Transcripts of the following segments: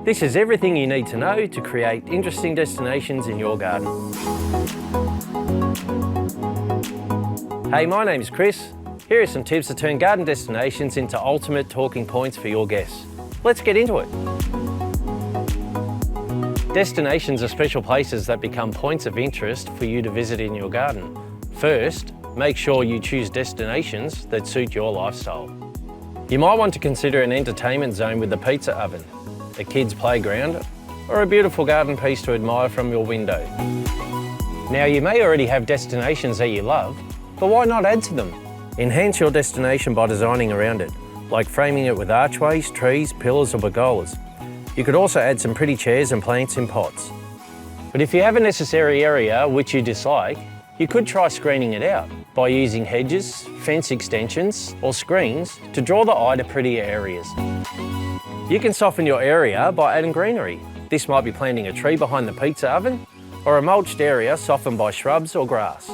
This is everything you need to know to create interesting destinations in your garden. Hey, my name's Chris. Here are some tips to turn garden destinations into ultimate talking points for your guests. Let's get into it. Destinations are special places that become points of interest for you to visit in your garden. First, make sure you choose destinations that suit your lifestyle. You might want to consider an entertainment zone with a pizza oven, a kid's playground, or a beautiful garden piece to admire from your window. Now, you may already have destinations that you love, but why not add to them? Enhance your destination by designing around it, like framing it with archways, trees, pillars, or pergolas. You could also add some pretty chairs and plants in pots. But if you have a necessary area which you dislike, you could try screening it out by using hedges, fence extensions, or screens to draw the eye to prettier areas. You can soften your area by adding greenery. This might be planting a tree behind the pizza oven, or a mulched area softened by shrubs or grass.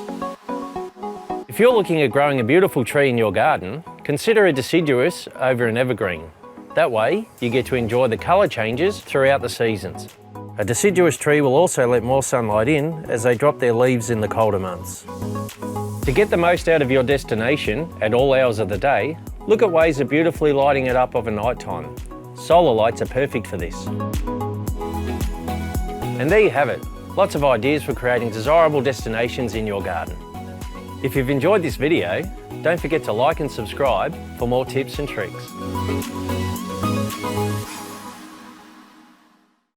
If you're looking at growing a beautiful tree in your garden, consider a deciduous over an evergreen. That way, you get to enjoy the colour changes throughout the seasons. A deciduous tree will also let more sunlight in as they drop their leaves in the colder months. To get the most out of your destination at all hours of the day, look at ways of beautifully lighting it up of a night time. Solar lights are perfect for this. And there you have it, lots of ideas for creating desirable destinations in your garden. If you've enjoyed this video, don't forget to like and subscribe for more tips and tricks.